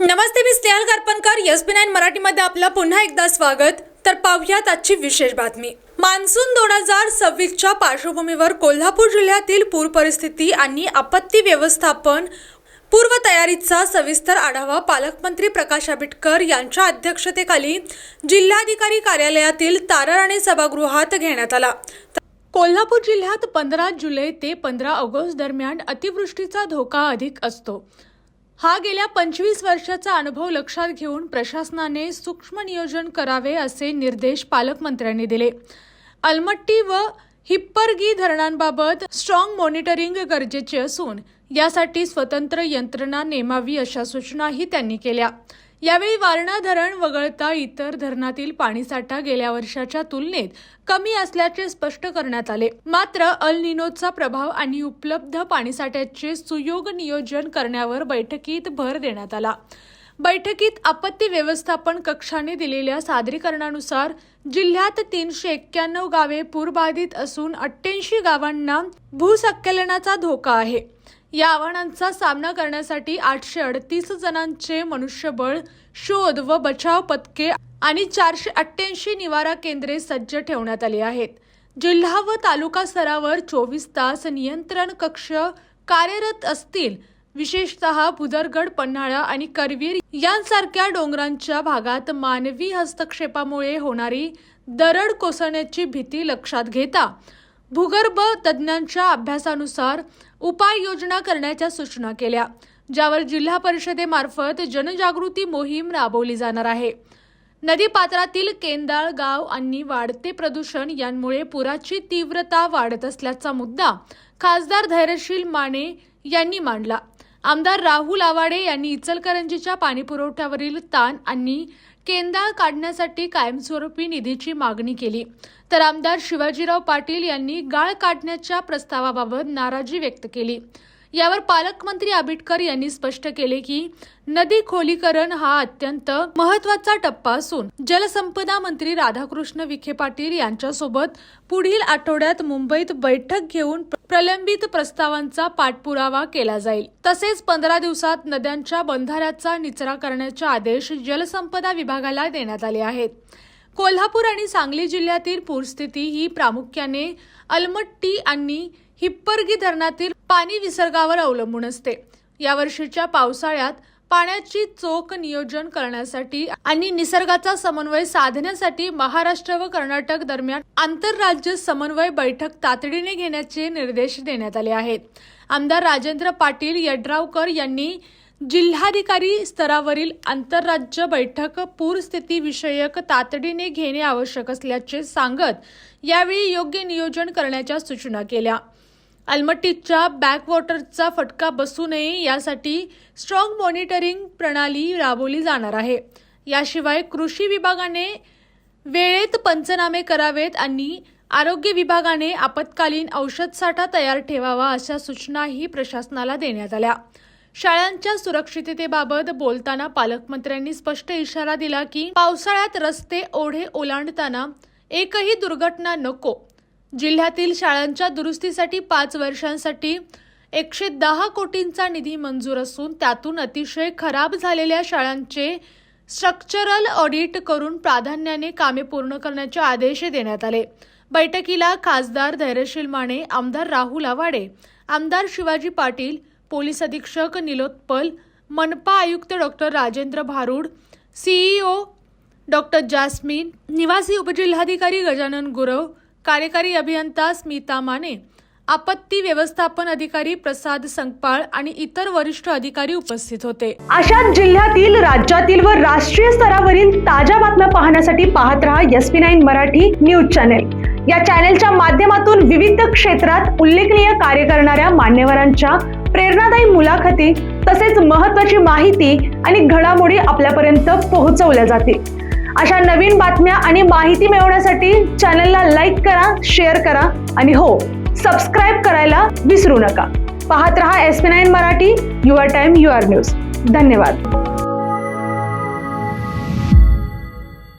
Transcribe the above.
नमस्ते, मी Snehal करपणकर. SB9 मराठीमध्ये आपलं पुन्हा एकदा स्वागत. तर पाहूयात आजची विशेष बातमी. मान्सून 2026च्या पार्श्वभूमीवर कोल्हापूर जिल्ह्यातील पूर परिस्थिती आणि आपत्ती व्यवस्थापन पूर्वतयारीचा सविस्तर आढावा पालकमंत्री प्रकाश आंबेडकर यांच्या अध्यक्षतेखाली जिल्हाधिकारी कार्यालयातील ताराराणी सभागृहात घेण्यात आला. कोल्हापूर जिल्ह्यात 15 जुलै ते 15 ऑगस्ट दरम्यान अतिवृष्टीचा धोका अधिक असतो. हा गेल्या 25 वर्षाचा अनुभव लक्षात घेऊन प्रशासनाने सूक्ष्म नियोजन करावे असे निर्देश पालकमंत्र्यांनी दिले. अलमट्टी व हिप्परगी धरणांबाबत स्ट्रॉंग मॉनिटरिंग गरजेचे असून यासाठी स्वतंत्र यंत्रणा नेमावी अशा सूचनाही त्यांनी केल्या. यावेळी वारणा धरण वगळता इतर धरणातील पाणीसाठा गेल्या वर्षाच्या तुलनेत कमी असल्याचे स्पष्ट करण्यात आले. मात्र अल निनोचा प्रभाव आणि उपलब्ध पाणीसाठ्याचे सुयोग्य नियोजन करण्यावर बैठकीत भर देण्यात आला. बैठकीत आपत्ती व्यवस्थापन कक्षाने दिलेल्या सादरीकरणानुसार जिल्ह्यात 391 गावे पूरबाधित असून 88 गावांना भूस्खलनाचा धोका आहे. या आव्हानांचा सामना करण्यासाठी 838 जणांचे मनुष्यबळ, शोध व बचाव पथके आणि 488 निवारा केंद्रे सज्ज ठेवण्यात आली आहेत. जिल्हा व तालुका स्तरावर 24 तास नियंत्रण कक्ष कार्यरत असतील. विशेषतः भुदरगड, पन्हाळा आणि करवीर यांसारख्या डोंगरांच्या भागात मानवी हस्तक्षेपामुळे होणारी दरड कोसळण्याची भीती लक्षात घेता भूगर्भ तज्ज्ञांच्या अभ्यासानुसार उपाययोजना करण्याच्या सूचना केल्या, ज्यावर जिल्हा परिषदेमार्फत जनजागृती मोहीम राबवली जाणार आहे. नदीपात्रातील केंदाळ गाव आणि वाढते प्रदूषण यांमुळे पुराची तीव्रता वाढत असल्याचा मुद्दा खासदार धैर्यशील माने यांनी मांडला. आमदार राहुल आवाडे यांनी इचलकरंजीच्या पाणीपुरवठ्यावरील ताण आणि केंदाळ काढण्यासाठी कायमस्वरूपी निधीची मागणी केली. तर आमदार शिवाजीराव पाटील यांनी गाळ काढण्याच्या प्रस्तावाबाबत नाराजी व्यक्त केली. यावर पालकमंत्री आंबेडकर यांनी स्पष्ट केले की नदी खोलीकरण हा अत्यंत महत्त्वाचा टप्पा असून जलसंपदा मंत्री राधाकृष्ण विखे पाटील यांच्यासोबत पुढील आठवड्यात मुंबईत बैठक घेऊन प्रलंबित प्रस्तावांचा पाठपुरावा केला जाईल. तसेच 15 दिवसात नद्यांच्या बंधाऱ्याचा निचरा करण्याचे आदेश जलसंपदा विभागाला देण्यात आले आहेत. कोल्हापूर आणि सांगली जिल्ह्यातील पूरस्थिती ही प्रामुख्याने अलमट्टी आणि हिप्परगी धरणातील पाणी विसर्गावर अवलंबून असते. यावर्षीच्या पावसाळ्यात पाण्याची चोख नियोजन करण्यासाठी आणि निसर्गाचा समन्वय साधण्यासाठी महाराष्ट्र व कर्नाटक दरम्यान आंतरराज्य समन्वय बैठक तातडीने घेण्याचे निर्देश देण्यात आले आहेत. आमदार राजेंद्र पाटील यड्रावकर यांनी जिल्हाधिकारी स्तरावरील आंतरराज्य बैठक पूरस्थिती विषयक तातडीने घेणे आवश्यक असल्याचे सांगत यावेळी योग्य नियोजन करण्याच्या सूचना केल्या. अलमट्टीच्या बॅकवॉटरचा फटका बसू नये यासाठी स्ट्रॉंग मॉनिटरिंग प्रणाली राबवली जाणार आहे. याशिवाय कृषी विभागाने वेळेत पंचनामे करावेत आणि आरोग्य विभागाने आपत्कालीन औषधसाठा तयार ठेवावा अशा सूचनाही प्रशासनाला देण्यात आल्या. शाळांच्या सुरक्षिततेबाबत बोलताना पालकमंत्र्यांनी स्पष्ट इशारा दिला की पावसाळ्यात रस्ते, ओढे ओलांडताना एकही दुर्घटना नको. जिल्ह्यातील शाळांच्या दुरुस्तीसाठी 5 वर्षांसाठी 110 कोटींचा निधी मंजूर असून त्यातून अतिशय खराब झालेल्या शाळांचे स्ट्रक्चरल ऑडिट करून प्राधान्याने कामे पूर्ण करण्याचे आदेश देण्यात आले. बैठकीला खासदार धैर्यशील माने, आमदार राहुल आवाडे, आमदार शिवाजी पाटील, पोलीस अधीक्षक निलोत्पल, मनपा आयुक्त डॉक्टर राजेंद्र भारूड, CEO डॉक्टर जास्मिन, निवासी उपजिल्हाधिकारी गजानन गुरव, कार्यकारी अभियंता स्मिता माने, आपत्ती व्यवस्थापन अधिकारी प्रसाद संकपाळ आणि इतर वरिष्ठ अधिकारी उपस्थित होते. अशाच जिल्ह्यातील, राज्यातील व राष्ट्रीय स्तरावरील ताज्या बातम्या पाहण्यासाठी पाहत रहा SB9 मराठी न्यूज चॅनेल. या चॅनेलच्या माध्यमातून विविध क्षेत्रात उल्लेखनीय कार्य करणाऱ्या मान्यवरांच्या प्रेरणादायी मुलाखती तसेच महत्त्वाची माहिती आणि घडामोडी आपल्यापर्यंत पोहोचवल्या जातील. अशा नवीन बातम्या आणि माहिती मिळवण्यासाठी चॅनलला लाईक करा, शेअर करा आणि हो, सबस्क्राईब करायला विसरू नका. पाहत रहा SB9 Marathi, your time your news. धन्यवाद.